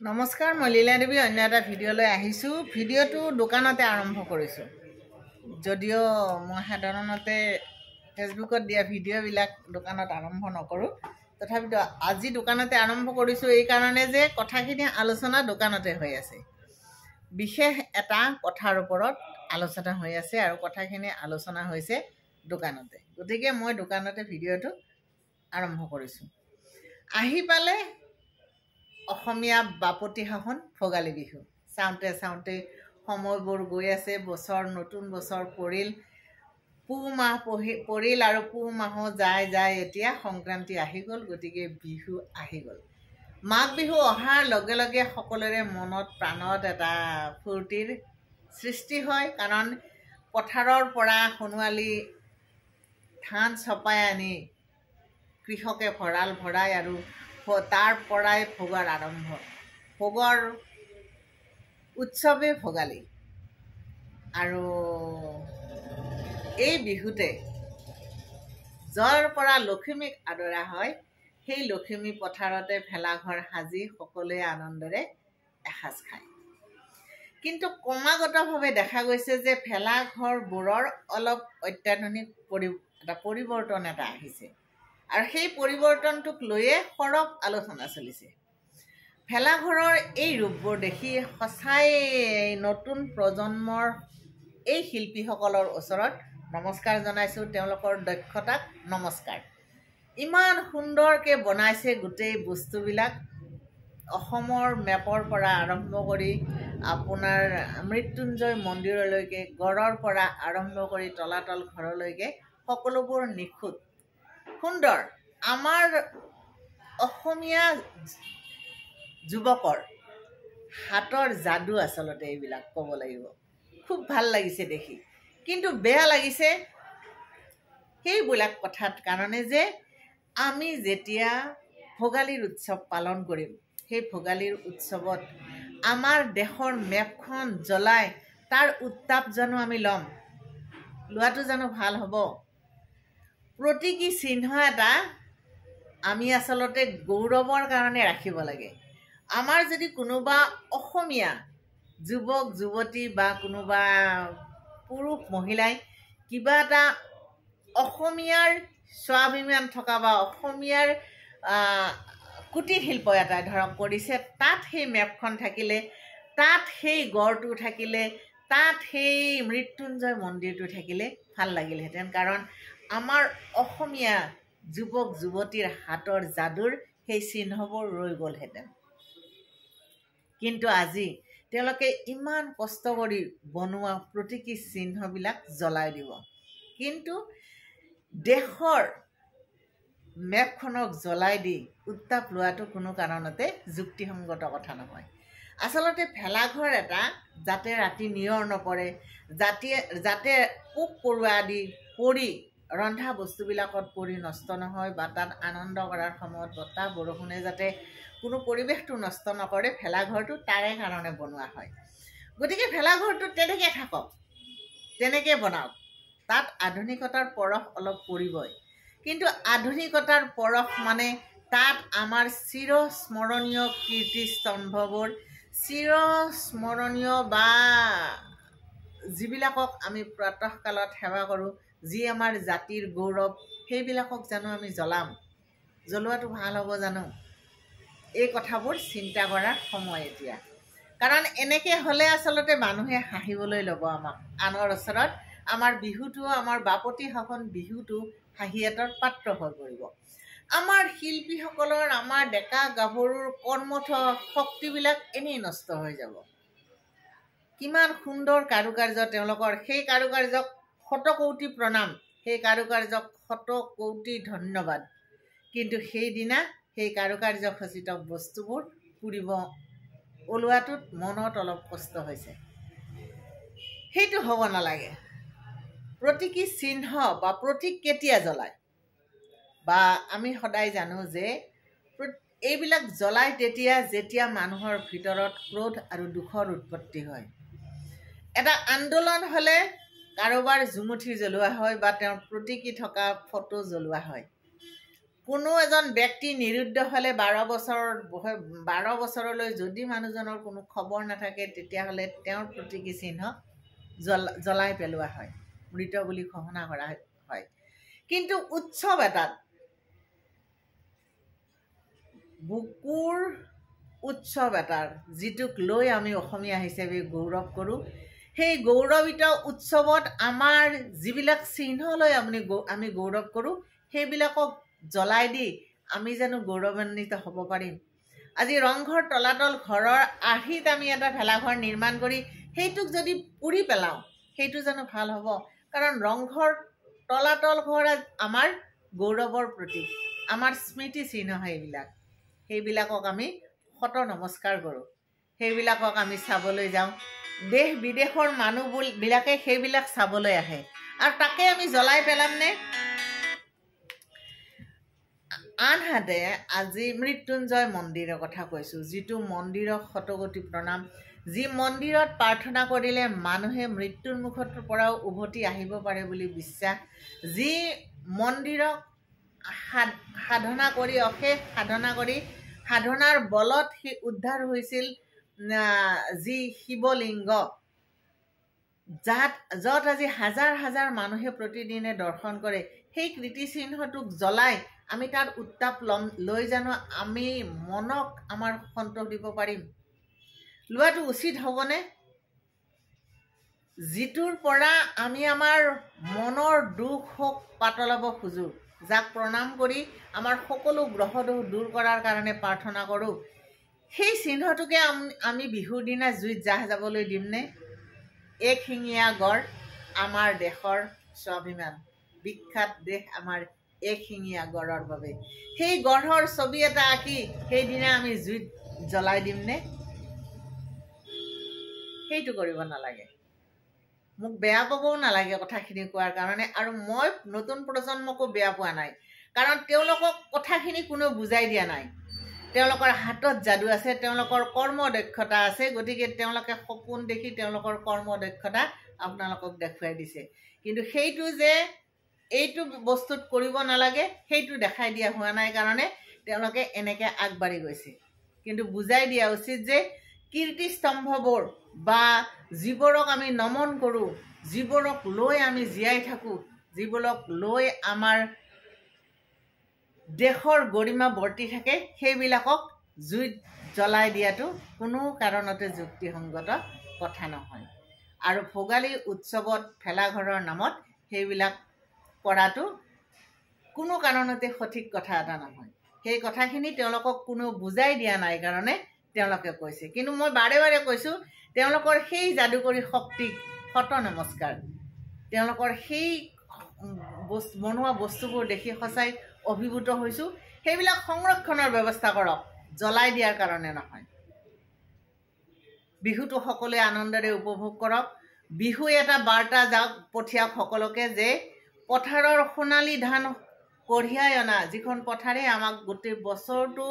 নমস্কাৰ, মই লীলা দেৱী অন্য এটা ভিডিঅ'লৈ আহিছোঁ। ভিডিঅ'টো দোকানতে আৰম্ভ কৰিছোঁ। যদিও মই সাধাৰণতে ফেচবুকত দিয়া ভিডিঅ'বিলাক দোকানত আৰম্ভ নকৰোঁ, তথাপিতো আজি দোকানতে আৰম্ভ কৰিছোঁ এই কাৰণে যে কথাখিনি আলোচনা দোকানতে হৈ আছে। বিশেষ এটা কথাৰ ওপৰত আলোচনা হৈ আছে আৰু কথাখিনি আলোচনা হৈছে দোকানতে। গতিকে মই দোকানতে ভিডিঅ'টো আৰম্ভ কৰিছোঁ। আহি পালে অসমীয়া বাপতি সাহোন ভোগালী বিহু। চাওঁতে চাওঁতে সময়বোৰ গৈ আছে, নতুন বছৰ পৰিল, পুহ মাহ পৰিল আৰু পুহ মাহো যায় এতিয়া সংক্ৰান্তি আহি গ'ল। গতিকে বিহু আহি গ'ল। মাঘ বিহু অহাৰ লগে লগে সকলোৰে মনত প্ৰাণত এটা ফূৰ্তিৰ সৃষ্টি হয়, কাৰণ পথাৰৰ পৰা সোণোৱালী ধান চপাই আনি কৃষকে ভঁৰাল ভৰাই আৰু তাৰ পৰাই ভোগৰ আৰম্ভ। ভোগৰ উৎসৱে ভোগালী। আৰু এই বিহুতে য'ৰ পৰা লখিমীক আদৰা হয়, সেই লখিমী পথাৰতে ভেলাঘৰ সাজি সকলোৱে আনন্দৰে এসাঁজ খায়। কিন্তু ক্ৰমাগতভাৱে দেখা গৈছে যে ভেলাঘৰবোৰৰ অলপ অত্যাধুনিক পৰিৱৰ্তন এটা আহিছে আৰু সেই পৰিৱৰ্তনটোক লৈয়ে সৰব আলোচনা চলিছে। ভেলাঘৰৰ এই ৰূপবোৰ দেখি সঁচাই নতুন প্ৰজন্মৰ এই শিল্পীসকলৰ ওচৰত নমস্কাৰ জনাইছোঁ। তেওঁলোকৰ দক্ষতাক নমস্কাৰ। ইমান সুন্দৰকৈ বনাইছে গোটেই বস্তুবিলাক। অসমৰ মেপৰ পৰা আৰম্ভ কৰি আপোনাৰ মৃত্যুঞ্জয় মন্দিৰলৈকে, গড়ৰ পৰা আৰম্ভ কৰি তলাতল ঘৰলৈকে সকলোবোৰ নিখুঁত সুন্দৰ। আমাৰ অসমীয়া যুৱকৰ হাতৰ যাদু আচলতে এইবিলাক ক'ব লাগিব। খুব ভাল লাগিছে দেখি, কিন্তু বেয়া লাগিছে সেইবিলাক কথাত কাৰণে যে আমি যেতিয়া ভোগালীৰ উৎসৱ পালন কৰিম, সেই ভোগালীৰ উৎসৱত আমাৰ দেশৰ মেপখন জ্বলাই তাৰ উত্তাপ জানো আমি লোৱাটো জানো ভাল হ'ব? প্ৰতীকী চিহ্ন এটা আমি আচলতে গৌৰৱৰ কাৰণে ৰাখিব লাগে। আমাৰ যদি কোনোবা অসমীয়া যুৱক যুৱতী বা কোনোবা পুৰুষ মহিলাই কিবা এটা অসমীয়াৰ স্বাভিমান থকা বা অসমীয়াৰ কুটিৰ শিল্প এটা ধৰক কৰিছে, তাত সেই মেপখন থাকিলে, তাত সেই গড়টো থাকিলে, তাত সেই মৃত্যুঞ্জয় মন্দিৰটো থাকিলে ভাল লাগিলহেঁতেন। কাৰণ আমাৰ অসমীয়া যুৱক যুৱতীৰ হাতৰ যাদুৰ সেই চিহ্নবোৰ ৰৈ গ'লহেঁতেন। কিন্তু আজি তেওঁলোকে ইমান কষ্ট কৰি বনোৱা প্ৰতীকী চিহ্নবিলাক জ্বলাই দিব। কিন্তু দেশৰ মেপখনক জ্বলাই দি উত্তাপ লোৱাটো কোনো কাৰণতে যুক্তিসংগত কথা নহয়। আচলতে ভেলাঘৰ এটা যাতে ৰাতি নিয়ৰ নপৰে, যাতে পোক পৰুৱা আদি পৰি ৰন্ধা বস্তুবিলাকত পৰি নষ্ট নহয়, বা তাত আনন্দ কৰাৰ সময়ত বতাহ বৰষুণে যাতে কোনো পৰিৱেশটো নষ্ট নকৰে, ভেলাঘৰটো তাৰে কাৰণে বনোৱা হয়। গতিকে ভেলাঘৰটো তেনেকৈ থাকক, তেনেকৈ বনাওক। তাত আধুনিকতাৰ পৰশ অলপ পৰিবই, কিন্তু আধুনিকতাৰ পৰশ মানে তাত আমাৰ চিৰস্মৰণীয় কীৰ্তিস্তম্ভবোৰ, চিৰস্মৰণীয় বা যিবিলাকক আমি প্ৰাতঃকালত সেৱা কৰোঁ, যি আমাৰ জাতিৰ গৌৰৱ, সেইবিলাকক জানো আমি জ্বলোৱাটো ভাল হ'ব জানো? এই কথাবোৰ চিন্তা কৰাৰ সময় এতিয়া। কাৰণ এনেকৈ হ'লে আচলতে মানুহে হাঁহিবলৈ ল'ব আমাক। আনৰ ওচৰত আমাৰ বিহুটো, আমাৰ বাপতি সাহোন বিহুটো হাঁহিয়াতৰ পাত্ৰ হৈ পৰিব। আমাৰ শিল্পীসকলৰ, আমাৰ ডেকা গাভৰুৰ কৰ্মঠ শক্তিবিলাক এনেই নষ্ট হৈ যাব। কিমান সুন্দৰ কাৰুকাৰ্য তেওঁলোকৰ, সেই কাৰুকাৰ্যক শতকৌটি প্ৰণাম, সেই কাৰুকাৰ্যক শতকৌটি ধন্যবাদ। কিন্তু সেইদিনা সেই কাৰুকাৰ্য খচিত বস্তুবোৰ পুৰিব ওলোৱাটোত মনত অলপ কষ্ট হৈছে। সেইটো হ'ব নালাগে। প্ৰতীকী চিহ্ন বা প্ৰতীক কেতিয়া জ্বলায়? বা আমি সদায় জানো যে এইবিলাক জ্বলায় যেতিয়া মানুহৰ ভিতৰত ক্ৰোধ আৰু দুখৰ উৎপত্তি হয়। এটা আন্দোলন হ'লে কাৰোবাৰ জুমুঠি জ্বলোৱা হয় বা তেওঁৰ প্ৰতীকী থকা ফটো জ্বলোৱা হয়। কোনো এজন ব্যক্তি নিৰুদ্ধ হ'লে 12 বছৰলৈ যদি মানুহজনৰ কোনো খবৰ নাথাকে তেতিয়াহ'লে তেওঁৰ প্ৰতীকী চিহ্ন জ্বলাই পেলোৱা হয়, মৃত বুলি ঘোষণা কৰা হয়। কিন্তু উৎসৱ এটাত বুকুৰ উৎসৱ এটাৰ যিটোক লৈ আমি অসমীয়া হিচাপে গৌৰৱ কৰোঁ, সেই গৌৰৱিত উৎসৱত আমাৰ যিবিলাক চিহ্ন লৈ আমি গৌৰৱ কৰোঁ সেইবিলাকক জ্বলাই দি আমি জানো গৌৰৱান্বিত হ'ব পাৰিম? আজি ৰংঘৰ তলাতল ঘৰৰ আৰ্হিত আমি এটা ভেলাঘৰ নিৰ্মাণ কৰি সেইটোক যদি পুৰি পেলাওঁ সেইটো জানো ভাল হ'ব? কাৰণ ৰংঘৰ তলাতল ঘৰ আমাৰ গৌৰৱৰ প্ৰতীক, আমাৰ স্মৃতি চিহ্ন। সেইবিলাকক আমি শত নমস্কাৰ কৰোঁ, সেইবিলাকক আমি চাবলৈ যাওঁ। দেশ বিদেশৰ মানুহবিলাকে সেইবিলাক চাবলৈ আহে আৰু তাকে আমি জ্বলাই পেলামনে? আনহাতে আজি মৃত্যুঞ্জয় মন্দিৰৰ কথা কৈছোঁ, যিটো মন্দিৰক শতকোটি প্ৰণাম, যি মন্দিৰত প্ৰাৰ্থনা কৰিলে মানুহে মৃত্যুৰ মুখৰ পৰাও উভতি আহিব পাৰে বুলি বিশ্বাস, যি মন্দিৰক সাধনা কৰি অশেষ সাধনা কৰি সাধনাৰ বলত সি উদ্ধাৰ হৈছিল যি শিৱলিংগ, য'ত আজি হাজাৰ হাজাৰ মানুহে প্ৰতিদিনে দৰ্শন কৰে, সেই কীৰ্তিচিহ্নটোক জ্বলাই আমি তাৰ উত্তাপ লৈ জানো আমি মনক আমাৰ সন্তোষ দিব পাৰিম? লোৱাটো উচিত হ'বনে? যিটোৰ পৰা আমি আমাৰ মনৰ দুখ শোক পাতলাব খোজোঁ, যাক প্ৰণাম কৰি আমাৰ সকলো গ্ৰহ দোষ দূৰ কৰাৰ কাৰণে প্ৰাৰ্থনা কৰোঁ, সেই চিহ্নটোকে আমি বিহুৰ দিনা জুইত জাহ যাবলৈ দিমনে? একশিঙীয়া গড় আমাৰ দেশৰ স্বাভিমান, বিখ্যাত দেশ আমাৰ একশিঙীয়া গড়ৰ বাবে। সেই গড়ৰ ছবি এটা আঁকি সেইদিনা আমি জুইত জ্বলাই দিমনে? সেইটো কৰিব নালাগে। মোক বেয়া পাবও নালাগে কথাখিনি কোৱাৰ কাৰণে, আৰু মই নতুন প্ৰজন্মকো বেয়া পোৱা নাই, কাৰণ তেওঁলোকক কথাখিনি কোনেও বুজাই দিয়া নাই। তেওঁলোকৰ হাতত যাদু আছে, তেওঁলোকৰ কৰ্ম দক্ষতা আছে, গতিকে তেওঁলোকে সপোন দেখি তেওঁলোকৰ কৰ্ম দক্ষতা আপোনালোকক দেখুৱাই দিছে। কিন্তু সেইটো যে এইটো বস্তুত কৰিব নালাগে সেইটো দেখাই দিয়া হোৱা নাই কাৰণে তেওঁলোকে এনেকৈ আগবাঢ়ি গৈছে। কিন্তু বুজাই দিয়া উচিত যে কীৰ্তিস্তম্ভবোৰ বা যিবোৰক আমি নমন কৰোঁ, যিবোৰক লৈ আমি জীয়াই থাকোঁ, যিবোৰক লৈ আমাৰ দেশৰ গৰিমা বৰ্তি থাকে, সেইবিলাকক জুইত জ্বলাই দিয়াটো কোনো কাৰণতে যুক্তিসংগত কথা নহয়। আৰু ভোগালী উৎসৱত ভেলাঘৰৰ নামত সেইবিলাক কৰাটো কোনো কাৰণতে সঠিক কথা এটা নহয়। সেই কথাখিনি তেওঁলোকক কোনেও বুজাই দিয়া নাই কাৰণে তেওঁলোকে কৈছে। কিন্তু মই বাৰে বাৰে কৈছোঁ, তেওঁলোকৰ সেই যাদুকৰী শক্তিক শত নমস্কাৰ। তেওঁলোকৰ সেই বনোৱা বস্তুবোৰ দেখি সঁচাই অভিভূত হৈছোঁ। সেইবিলাক সংৰক্ষণৰ ব্যৱস্থা কৰক, জ্বলাই দিয়াৰ কাৰণে নহয়। বিহুটো সকলোৱে আনন্দেৰে উপভোগ কৰক। বিহু এটা বাৰ্তা যাওক পঠিয়াওক সকলোকে যে পথাৰৰ সোণালী ধান কঢ়িয়াই অনা, যিখন পথাৰে আমাক গোটেই বছৰটো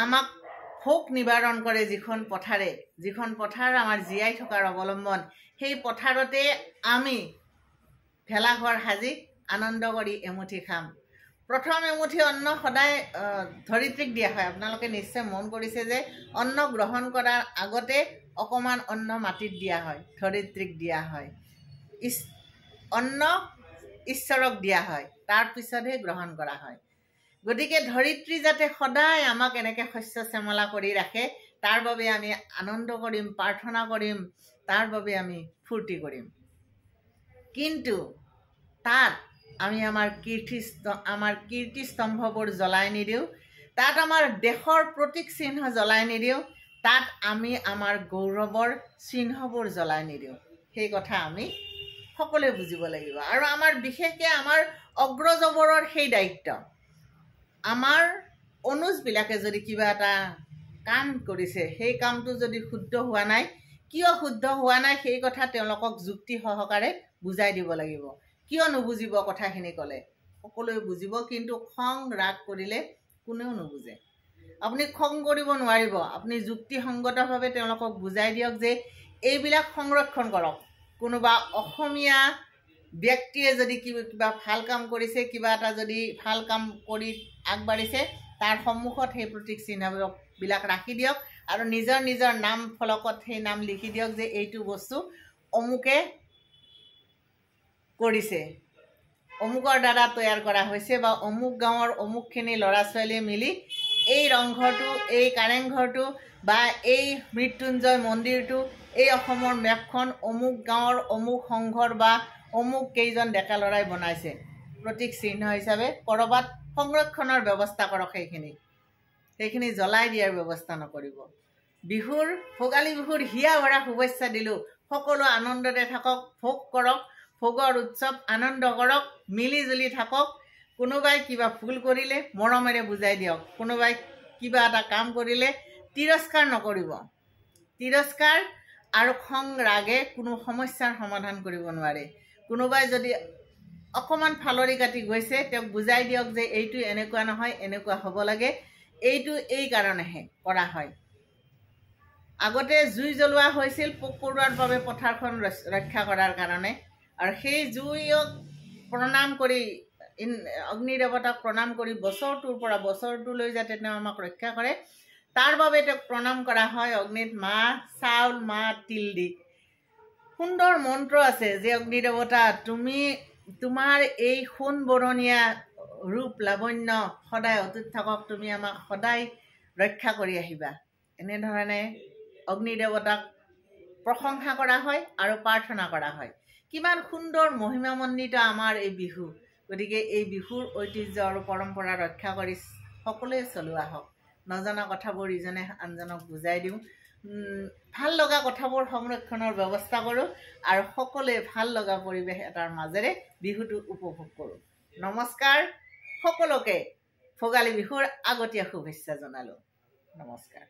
আমাক ভোক নিবাৰণ কৰে, যিখন পথাৰ আমাৰ জীয়াই থকাৰ অৱলম্বন, সেই পথাৰতে আমি ভেলাঘৰ সাজি আনন্দ কৰি এমুঠি খাম। প্ৰথম এমুঠি অন্ন সদায় ধৰিত্ৰীক দিয়া হয়। আপোনালোকে নিশ্চয় মন কৰিছে যে অন্ন গ্ৰহণ কৰাৰ আগতে অকণমান অন্ন মাটিত দিয়া হয়, ধৰিত্ৰীক দিয়া হয়, অন্ন ঈশ্বৰক দিয়া হয়, তাৰপিছতহে গ্ৰহণ কৰা হয়। গতিকে ধৰিত্ৰী যাতে সদায় আমাক এনেকৈ শস্য শ্যামলা কৰি ৰাখে, তাৰ বাবে আমি আনন্দ কৰিম, প্ৰাৰ্থনা কৰিম, তাৰ বাবে আমি ফূৰ্তি কৰিম। কিন্তু তাত আমি আমাৰ কীৰ্তিস্তম্ভবোৰ জ্বলাই নিদিওঁ, তাত আমাৰ দেশৰ প্ৰতীক চিহ্ন জ্বলাই নিদিওঁ, তাত আমি আমাৰ গৌৰৱৰ চিহ্নবোৰ জ্বলাই নিদিওঁ। সেই কথা আমি সকলোৱে বুজিব লাগিব। আৰু আমাৰ বিশেষকৈ আমাৰ অগ্ৰজবোৰৰ সেই দায়িত্ব, আমাৰ অনুজবিলাকে যদি কিবা এটা কাম কৰিছে, সেই কামটো যদি শুদ্ধ হোৱা নাই, কিয় শুদ্ধ হোৱা নাই সেই কথা তেওঁলোকক যুক্তি সহকাৰে বুজাই দিব লাগিব। কিয় নুবুজিব? কথাখিনি ক'লে সকলোৱে বুজিব, কিন্তু খং ৰাগ কৰিলে কোনেও নুবুজে। আপুনি খং কৰিব নোৱাৰিব, আপুনি যুক্তিসংগতভাৱে তেওঁলোকক বুজাই দিয়ক যে এইবিলাক সংৰক্ষণ কৰক। কোনোবা অসমীয়া ব্যক্তিয়ে যদি কিবা ভাল কাম কৰিছে, কিবা এটা যদি ভাল কাম কৰি আগবাঢ়িছে, তাৰ সন্মুখত সেই প্ৰতীক চিহ্নবিলাক ৰাখি দিয়ক আৰু নিজৰ নিজৰ নাম ফলকত সেই নাম লিখি দিয়ক যে এইটো বস্তু অমুকে কৰিছে, অমুকৰ দ্বাৰা তৈয়াৰ কৰা হৈছে বা অমুক গাঁৱৰ অমুকখিনি ল'ৰা ছোৱালীয়ে মিলি এই ৰংঘৰটো, এই কাৰেংঘৰটো বা এই মৃত্যুঞ্জয় মন্দিৰটো, এই অসমৰ মেপখন অমুক গাঁৱৰ অমুক সংঘৰ বা অমুক কেইজন ডেকা ল'ৰাই বনাইছে। প্ৰতীক চিহ্ন হিচাপে ক'ৰবাত সংৰক্ষণৰ ব্যৱস্থা কৰক, সেইখিনি জ্বলাই দিয়াৰ ব্যৱস্থা নকৰিব। ভোগালী বিহুৰ হিয়া ভৰা শুভেচ্ছা দিলোঁ। সকলো আনন্দতে থাকক, ভোগ কৰক, ভোগৰ উৎসৱ আনন্দ কৰক, মিলি জুলি থাকক। কোনোবাই কিবা ভুল কৰিলে মৰমেৰে বুজাই দিয়ক, কোনোবাই কিবা এটা কাম কৰিলে তিৰস্কাৰ নকৰিব। তিৰস্কাৰ আৰু খং ৰাগে কোনো সমস্যাৰ সমাধান কৰিব নোৱাৰে। কোনোবাই যদি অকণমান ফালৰি কাটি গৈছে, তেওঁক বুজাই দিয়ক যে এইটো এনেকুৱা নহয়, এনেকুৱা হ'ব লাগে, এইটো এই কাৰণেহে কৰা হয়। আগতে জুই জ্বলোৱা হৈছিল পোক পৰুৱাৰ বাবে পথাৰখন ৰক্ষা কৰাৰ কাৰণে, আৰু সেই জুইক প্ৰণাম কৰি, অগ্নি দেৱতাক প্ৰণাম কৰি বছৰটোৰ পৰা বছৰটোলৈ যাতে তেওঁ আমাক ৰক্ষা কৰে, তাৰ বাবে তেওঁক প্ৰণাম কৰা হয়। অগ্নিত মাহ, চাউল, মাহ, তিল দি সুন্দৰ মন্ত্ৰ আছে যে অগ্নি দেৱতা, তুমি তোমাৰ এই সোণ বৰণীয়া ৰূপ লাৱণ্য সদায় অটুট থাকক, তুমি আমাক সদায় ৰক্ষা কৰি আহিবা। এনেধৰণে অগ্নি দেৱতাক প্ৰশংসা কৰা হয় আৰু প্ৰাৰ্থনা কৰা হয়। কিমান সুন্দৰ মহিমামণ্ডিত আমাৰ এই বিহু। গতিকে এই বিহুৰ ঐতিহ্য আৰু পৰম্পৰা ৰক্ষা কৰি সকলোৱে চলোৱা হওক। নজনা কথাবোৰ ইজনে আনজনক বুজাই দিওঁ, ভাল লগা কথাবোৰ সংৰক্ষণৰ ব্যৱস্থা কৰোঁ আৰু সকলোৱে ভাল লগা পৰিৱেশ এটাৰ মাজেৰে বিহুটো উপভোগ কৰোঁ। নমস্কাৰ, সকলোকে ভোগালী বিহুৰ আগতীয়া শুভেচ্ছা জনালোঁ। নমস্কাৰ।